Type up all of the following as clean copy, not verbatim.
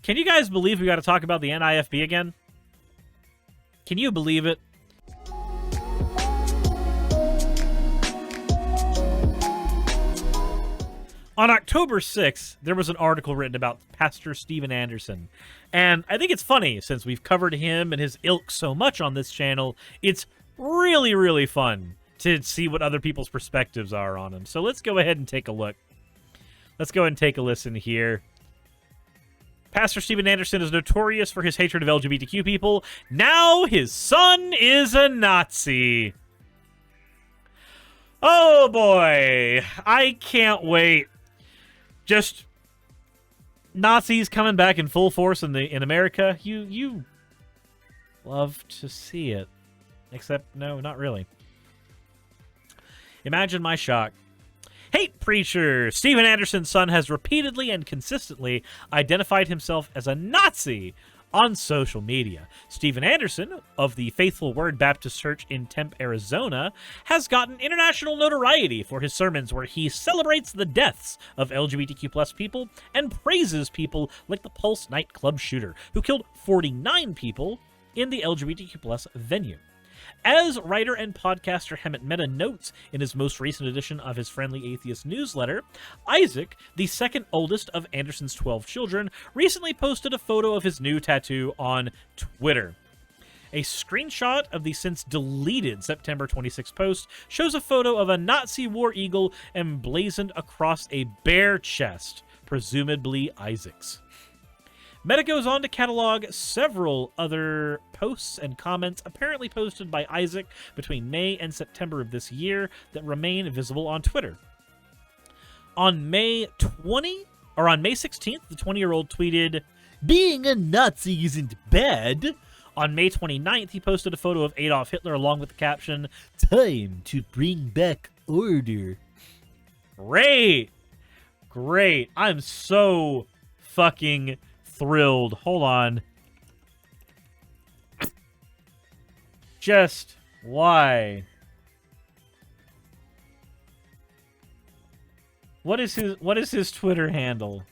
Can you guys believe we got to talk about the NIFB again? Can you believe it? On October 6th, there was an article written about Pastor Steven Anderson. And I think it's funny, since we've covered him and his ilk so much on this channel, it's really, really fun to see what other people's perspectives are on him. So let's go ahead and take a look. Let's go ahead and take a listen here. Pastor Steven Anderson is notorious for his hatred of LGBTQ people. Now his son is a Nazi. Oh boy, I can't wait. Just Nazis coming back in full force in America. You love to see it. Except, no, not really. Imagine my shock. Hate preacher! Steven Anderson's son has repeatedly and consistently identified himself as a Nazi on social media. Steven Anderson, of the Faithful Word Baptist Church in Tempe, Arizona, has gotten international notoriety for his sermons where he celebrates the deaths of LGBTQ+ people and praises people like the Pulse nightclub shooter, who killed 49 people in the LGBTQ+ venue. As writer and podcaster Hemant Mehta notes in his most recent edition of his Friendly Atheist newsletter, Isaac, the second oldest of Anderson's 12 children, recently posted a photo of his new tattoo on Twitter. A screenshot of the since deleted September 26 post shows a photo of a Nazi war eagle emblazoned across a bare chest, presumably Isaac's. Meta goes on to catalog several other posts and comments apparently posted by Isaac between May and September of this year that remain visible on Twitter. On May 16th, the 20-year-old tweeted, "Being a Nazi isn't bad." On May 29th, he posted a photo of Adolf Hitler along with the caption, "Time to bring back order." Great! Great. I'm so fucking thrilled. Hold on. Just why? What is his Twitter handle?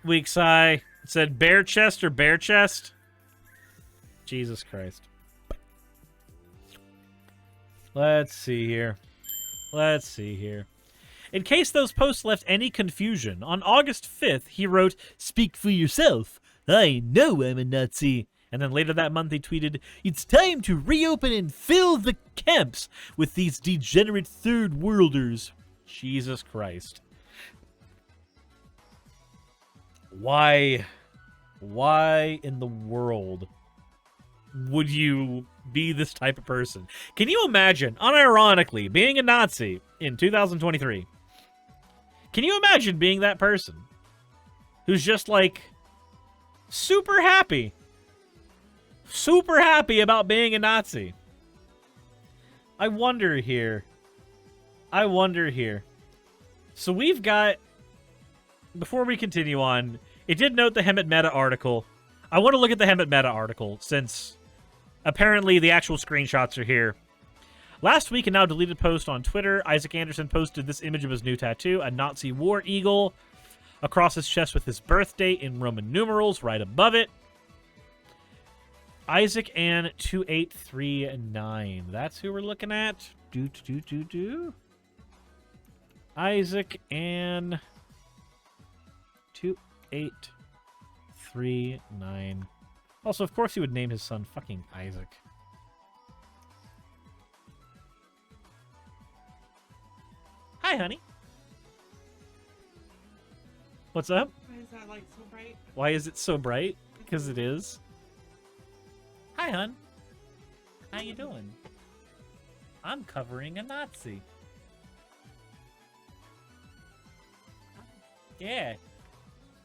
Weak sigh. It said bare chest or bare chest? Jesus Christ. Let's see here. Let's see here. In case those posts left any confusion, on August 5th, he wrote, "Speak for yourself. I know I'm a Nazi." And then later that month, he tweeted, "It's time to reopen and fill the camps with these degenerate third worlders." Jesus Christ. Why in the world would you be this type of person? Can you imagine, unironically, being a Nazi in 2023? Can you imagine being that person who's just like super happy about being a Nazi? I wonder here. So we've got, before we continue on, it did note the Hemant Mehta article. I want to look at the Hemant Mehta article since apparently the actual screenshots are here. Last week, a now deleted post on Twitter, Isaac Anderson posted this image of his new tattoo, a Nazi war eagle across his chest with his birthday in Roman numerals right above it. Isaac and 2839. That's who we're looking at. Isaac and 2839. Also, of course he would name his son fucking Isaac. Hi, honey. What's up? Why is that light so bright? Why is it so bright? Because it is. Hi, hon. How you doing? I'm covering a Nazi. Yeah.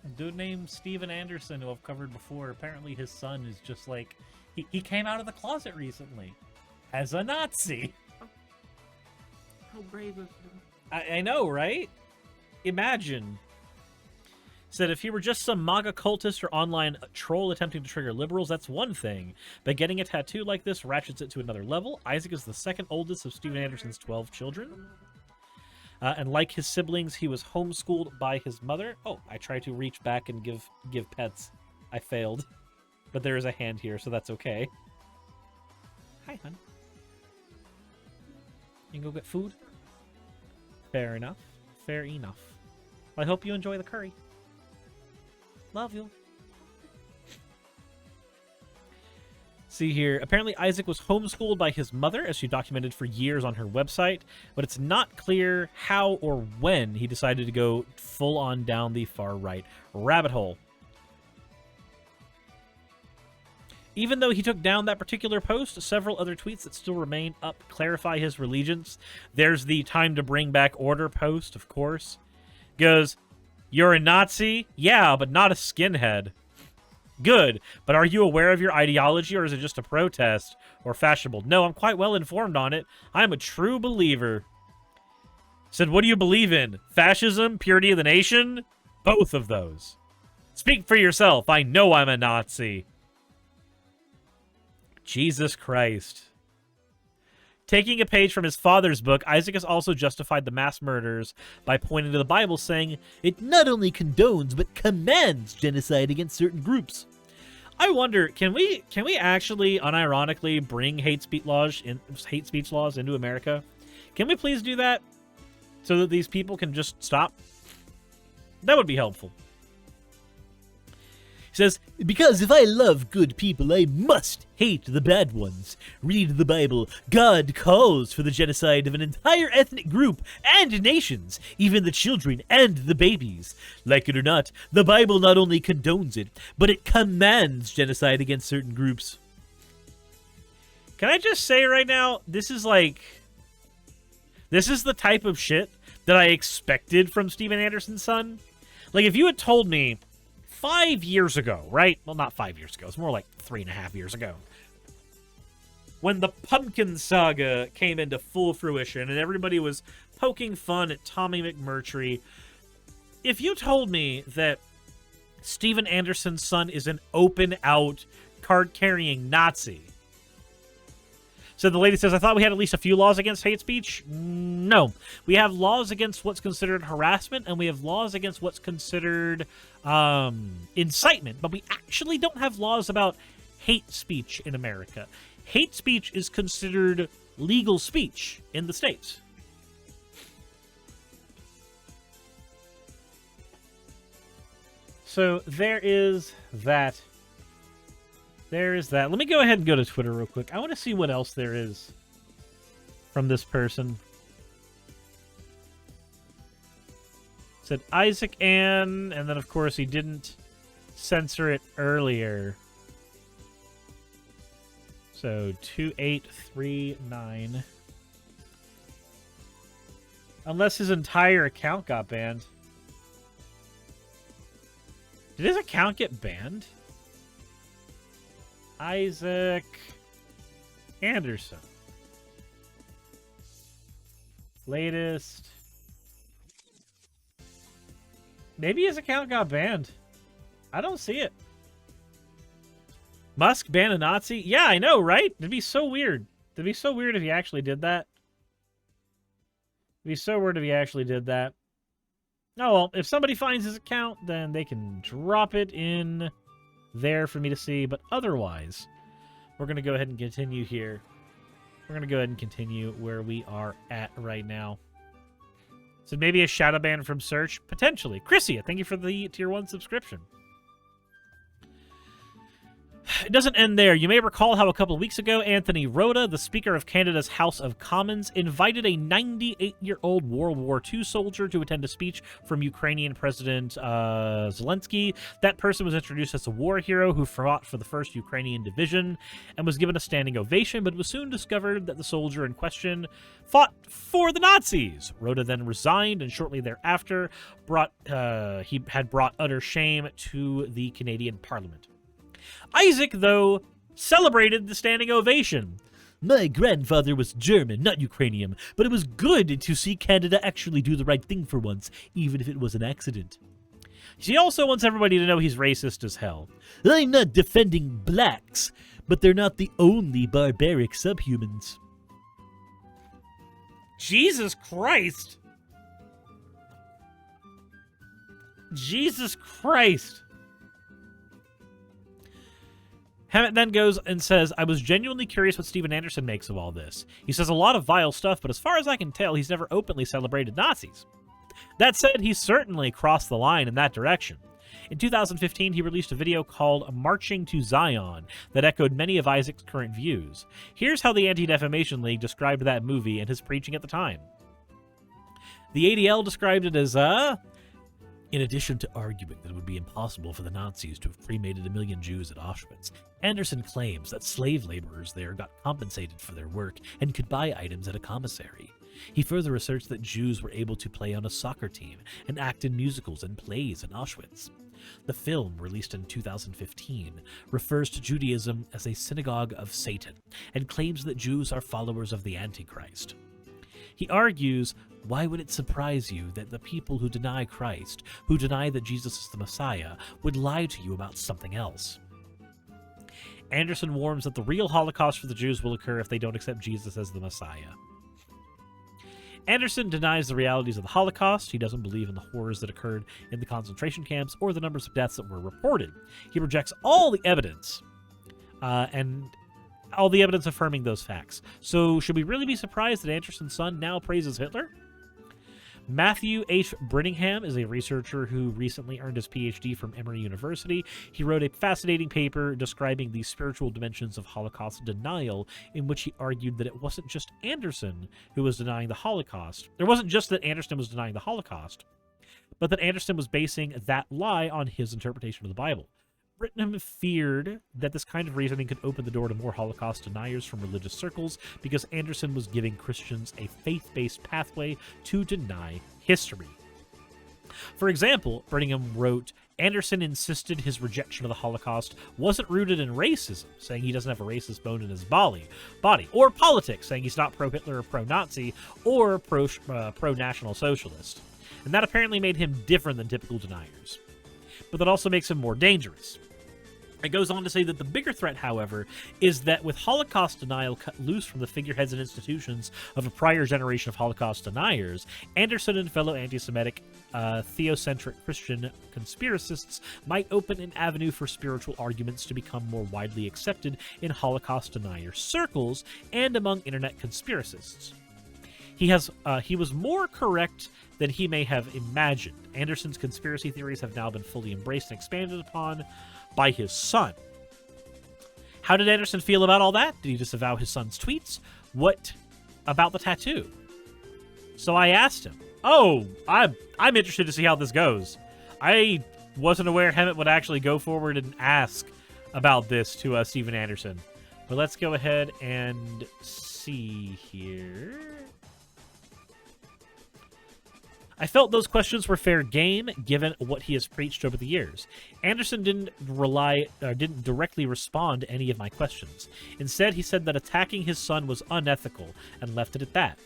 A dude named Steven Anderson, who I've covered before. Apparently his son is just like... He came out of the closet recently. As a Nazi. How brave of him. I know, right? Imagine. Said if he were just some MAGA cultist or online troll attempting to trigger liberals, that's one thing. But getting a tattoo like this ratchets it to another level. Isaac is the second oldest of Steven Anderson's 12 children. And like his siblings, he was homeschooled by his mother. Oh, I tried to reach back and give pets. I failed. But there is a hand here, so that's okay. Hi, hon. You can go get food? Fair enough. Fair enough. Well, I hope you enjoy the curry. Love you. See here. Apparently, Isaac was homeschooled by his mother, as she documented for years on her website, but it's not clear how or when he decided to go full-on down the far-right rabbit hole. Even though he took down that particular post, several other tweets that still remain up clarify his allegiance. There's the time to bring back order post, of course. Goes, "You're a Nazi? Yeah, but not a skinhead. Good, but are you aware of your ideology, or is it just a protest or fashionable? No, I'm quite well informed on it. I'm a true believer." Said, "What do you believe in? Fascism? Purity of the nation?" Both of those. "Speak for yourself. I know I'm a Nazi." Jesus Christ. Taking a page from his father's book, Isaac has also justified the mass murders by pointing to the Bible, saying, "It not only condones, but commands genocide against certain groups." I wonder, can we actually unironically bring hate speech laws into America? Can we please do that so that these people can just stop? That would be helpful. He says, "Because if I love good people, I must hate the bad ones. Read the Bible. God calls for the genocide of an entire ethnic group and nations, even the children and the babies. Like it or not, the Bible not only condones it, but it commands genocide against certain groups." Can I just say right now, this is the type of shit that I expected from Steven Anderson's son. Like, if you had told me 5 years ago, right? Well, not 5 years ago. It's more like 3.5 years ago, when the Pumpkin Saga came into full fruition and everybody was poking fun at Tommy McMurtry. If you told me that Steven Anderson's son is an open-out, card-carrying Nazi. So the lady says, "I thought we had at least a few laws against hate speech." No. We have laws against what's considered harassment, and we have laws against what's considered incitement, but we actually don't have laws about hate speech in America. Hate speech is considered legal speech in the States. So there is that. There is that. Let me go ahead and go to Twitter real quick. I want to see what else there is from this person. Said Isaac Ann, and then of course he didn't censor it earlier. So 2839. Unless his entire account got banned. Did his account get banned? Isaac Anderson. Latest. Maybe his account got banned. I don't see it. Musk ban a Nazi? Yeah, I know, right? It'd be so weird. It'd be so weird if he actually did that. It'd be so weird if he actually did that. Oh, well, if somebody finds his account, then they can drop it in there for me to see, but otherwise, we're going to go ahead and continue here. We're going to go ahead and continue where we are at right now. So maybe a shadow ban from search? Potentially. Chrissy, thank you for the Tier 1 subscription. It doesn't end there. You may recall how a couple of weeks ago, Anthony Rota, the Speaker of Canada's House of Commons, invited a 98-year-old World War II soldier to attend a speech from Ukrainian President Zelensky. That person was introduced as a war hero who fought for the 1st Ukrainian Division and was given a standing ovation, but it was soon discovered that the soldier in question fought for the Nazis. Rota then resigned, and shortly thereafter he had brought utter shame to the Canadian Parliament. Isaac, though, celebrated the standing ovation. "My grandfather was German, not Ukrainian, but it was good to see Canada actually do the right thing for once, even if it was an accident." He also wants everybody to know he's racist as hell. "I'm not defending blacks, but they're not the only barbaric subhumans." Jesus Christ! Jesus Christ. Hammett then goes and says, I was genuinely curious what Steven Anderson makes of all this. He says a lot of vile stuff, but as far as I can tell, he's never openly celebrated Nazis. That said, he certainly crossed the line in that direction. In 2015, he released a video called Marching to Zion that echoed many of Isaac's current views. Here's how the Anti-Defamation League described that movie and his preaching at the time. The ADL described it as, in addition to arguing that it would be impossible for the Nazis to have cremated 1 million Jews at Auschwitz, Anderson claims that slave laborers there got compensated for their work and could buy items at a commissary. He further asserts that Jews were able to play on a soccer team and act in musicals and plays in Auschwitz. The film, released in 2015, refers to Judaism as a synagogue of Satan and claims that Jews are followers of the Antichrist. He argues, why would it surprise you that the people who deny Christ, who deny that Jesus is the Messiah, would lie to you about something else? Anderson warns that the real Holocaust for the Jews will occur if they don't accept Jesus as the Messiah. Anderson denies the realities of the Holocaust. He doesn't believe in the horrors that occurred in the concentration camps or the numbers of deaths that were reported. He rejects all the evidence, and all the evidence affirming those facts. So should we really be surprised that Anderson's son now praises Hitler? Matthew H. Brittingham is a researcher who recently earned his PhD from Emory University. He wrote a fascinating paper describing the spiritual dimensions of Holocaust denial, in which he argued that it wasn't just Anderson who was denying the Holocaust. There wasn't just that Anderson was denying the Holocaust, but that Anderson was basing that lie on his interpretation of the Bible. Brittingham feared that this kind of reasoning could open the door to more Holocaust deniers from religious circles because Anderson was giving Christians a faith-based pathway to deny history. For example, Brittingham wrote, Anderson insisted his rejection of the Holocaust wasn't rooted in racism, saying he doesn't have a racist bone in his body, or politics, saying he's not pro-Hitler or pro-Nazi, or pro-National Socialist. And that apparently made him different than typical deniers. But that also makes him more dangerous. It goes on to say that the bigger threat, however, is that with Holocaust denial cut loose from the figureheads and institutions of a prior generation of Holocaust deniers, Anderson and fellow anti-Semitic, theocentric Christian conspiracists might open an avenue for spiritual arguments to become more widely accepted in Holocaust denier circles and among internet conspiracists. He was more correct than he may have imagined. Anderson's conspiracy theories have now been fully embraced and expanded upon by his son. How did Anderson feel about all that? Did he disavow his son's tweets? What about the tattoo? So I asked him. Oh, I'm interested to see how this goes. I wasn't aware Hammett would actually go forward and ask about this to Steven Anderson. But let's go ahead and see here. I felt those questions were fair game, given what he has preached over the years. Anderson didn't directly respond to any of my questions. Instead, he said that attacking his son was unethical, and left it at that.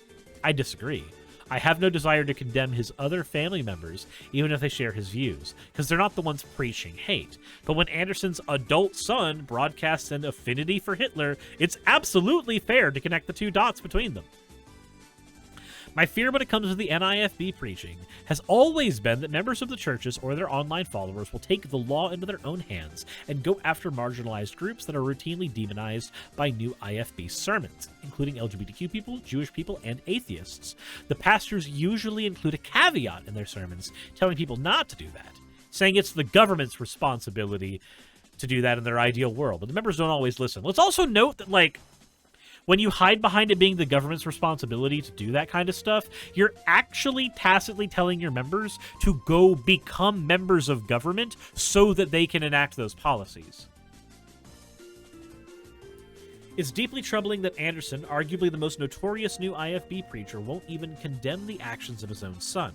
I disagree. I have no desire to condemn his other family members, even if they share his views, because they're not the ones preaching hate. But when Anderson's adult son broadcasts an affinity for Hitler, it's absolutely fair to connect the two dots between them. My fear when it comes to the NIFB preaching has always been that members of the churches or their online followers will take the law into their own hands and go after marginalized groups that are routinely demonized by new IFB sermons, including LGBTQ people, Jewish people, and atheists. The pastors usually include a caveat in their sermons telling people not to do that, saying it's the government's responsibility to do that in their ideal world, but the members don't always listen. Let's also note that, when you hide behind it being the government's responsibility to do that kind of stuff, you're actually tacitly telling your members to go become members of government so that they can enact those policies. It's deeply troubling that Anderson, arguably the most notorious new IFB preacher, won't even condemn the actions of his own son.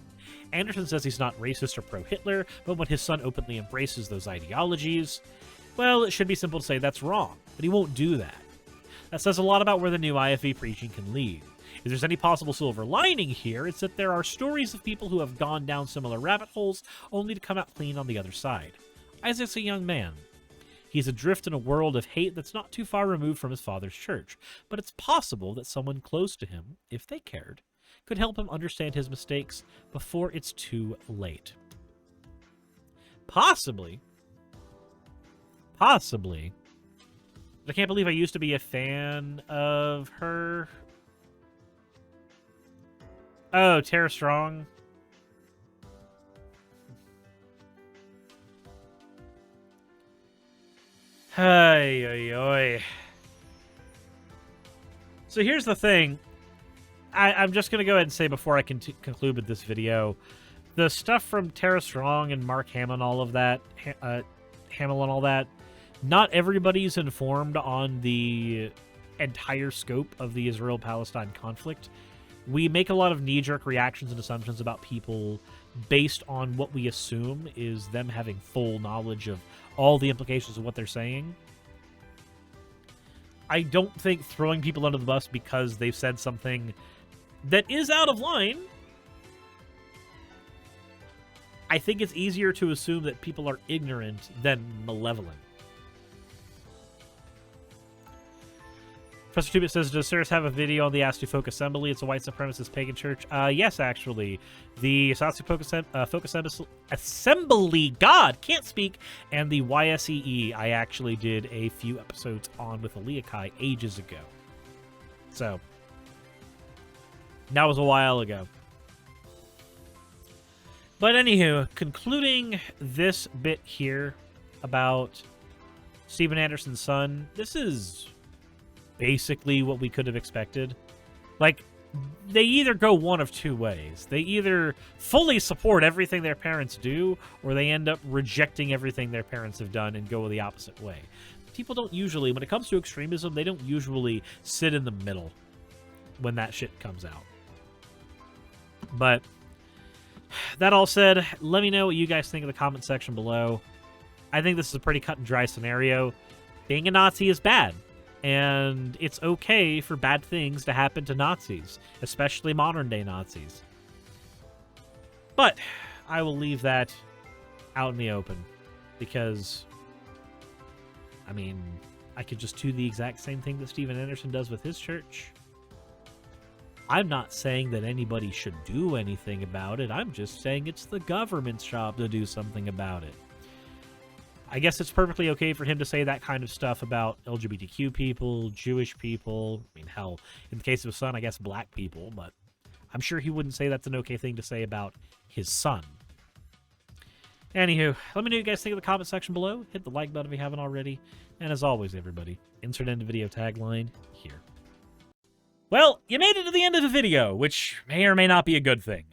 Anderson says he's not racist or pro-Hitler, but when his son openly embraces those ideologies, well, it should be simple to say that's wrong, but he won't do that. That says a lot about where the new IFB preaching can lead. If there's any possible silver lining here, it's that there are stories of people who have gone down similar rabbit holes only to come out clean on the other side. Isaac's a young man. He's adrift in a world of hate that's not too far removed from his father's church, but it's possible that someone close to him, if they cared, could help him understand his mistakes before it's too late. Possibly. Possibly. I can't believe I used to be a fan of her. Oh, Tara Strong. Ay, ay, ay. So here's the thing. I'm just going to go ahead and say before I conclude with this video, the stuff from Tara Strong and Mark Hamill and all of that, Hamill and all that, not everybody's informed on the entire scope of the Israel-Palestine conflict. We make a lot of knee-jerk reactions and assumptions about people based on what we assume is them having full knowledge of all the implications of what they're saying. I don't think throwing people under the bus because they've said something that is out of line. I think it's easier to assume that people are ignorant than malevolent. Professor Tubit says, does Suris have a video on the Astu Folk Assembly? It's a white supremacist pagan church. Yes, actually. The Astu Folk Assembly, God, can't speak, and the YSEE, I actually did a few episodes on with Aliakai ages ago. So, that was a while ago. But anywho, concluding this bit here about Steven Anderson's son, this is basically what we could have expected. Like, they either go one of two ways. They either fully support everything their parents do, or they end up rejecting everything their parents have done and go the opposite way. People don't usually, when it comes to extremism, they don't usually sit in the middle when that shit comes out. But that all said, let me know what you guys think in the comment section below. I think this is a pretty cut and dry scenario. Being a Nazi is bad. And it's okay for bad things to happen to Nazis, especially modern-day Nazis. But I will leave that out in the open because, I mean, I could just do the exact same thing that Steven Anderson does with his church. I'm not saying that anybody should do anything about it. I'm just saying it's the government's job to do something about it. I guess it's perfectly okay for him to say that kind of stuff about LGBTQ people, Jewish people. I mean, hell, in the case of his son, I guess black people, but I'm sure he wouldn't say that's an okay thing to say about his son. Anywho, let me know what you guys think in the comment section below. Hit the like button if you haven't already. And as always, everybody, insert end of video tagline here. Well, you made it to the end of the video, which may or may not be a good thing.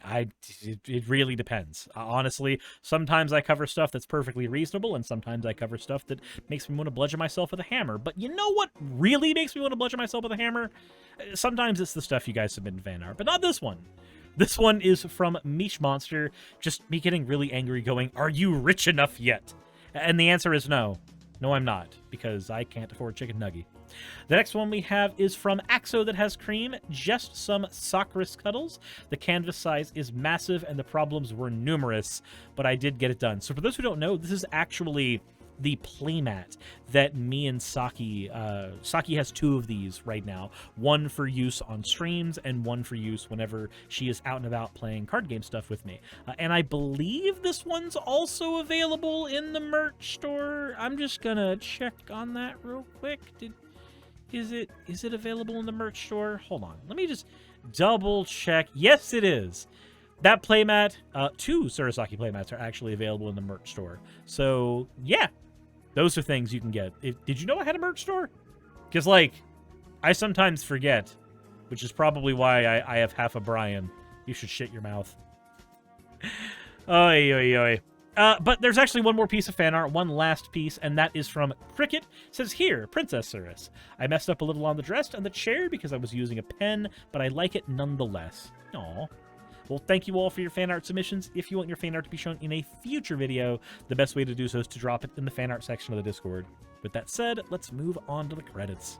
It really depends. Honestly, sometimes I cover stuff that's perfectly reasonable, and sometimes I cover stuff that makes me want to bludgeon myself with a hammer. But you know what really makes me want to bludgeon myself with a hammer? Sometimes it's the stuff you guys submit in fan art, but not this one. This one is from Mish Monster, just me getting really angry going, are you rich enough yet? And the answer is no. No, I'm not, because I can't afford chicken nugget. The next one we have is from Axo that has cream, just some Socris cuddles. The canvas size is massive and the problems were numerous, but I did get it done. So for those who don't know, this is actually the playmat that me and Saki, Saki has two of these right now. One for use on streams and one for use whenever she is out and about playing card game stuff with me. And I believe this one's also available in the merch store. I'm just gonna check on that real quick. Is it available in the merch store? Hold on. Let me just double check. Yes, it is. That playmat, two Surasaki playmats are actually available in the merch store. So, yeah. Those are things you can get. Did you know I had a merch store? Because, like, I sometimes forget, which is probably why I have half a Brian. You should shit your mouth. Oy, oy, oy. But there's actually one more piece of fan art, one last piece, and that is from Cricket. It says, here, Princess Suris. I messed up a little on the dress and the chair because I was using a pen, but I like it nonetheless. Aww. Well, thank you all for your fan art submissions. If you want your fan art to be shown in a future video, the best way to do so is to drop it in the fan art section of the Discord. With that said, let's move on to the credits.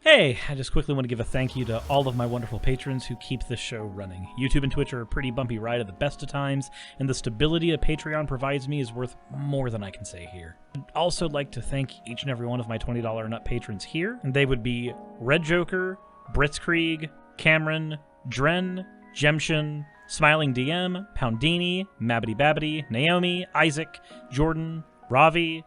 Hey, I just quickly want to give a thank you to all of my wonderful patrons who keep this show running. YouTube and Twitch are a pretty bumpy ride at the best of times, and the stability that Patreon provides me is worth more than I can say here. I'd also like to thank each and every one of my $20 and up patrons here, and they would be Red Joker, Britzkrieg, Cameron, Dren, Jemshin, Smiling DM, Poundini, Mabbity Babbity, Naomi, Isaac, Jordan, Ravi,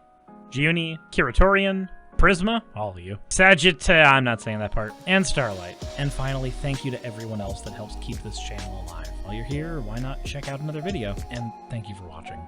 Giuni, Kiratorian, Prisma, all of you. I'm not saying that part. And Starlight. And finally, thank you to everyone else that helps keep this channel alive. While you're here, why not check out another video? And thank you for watching.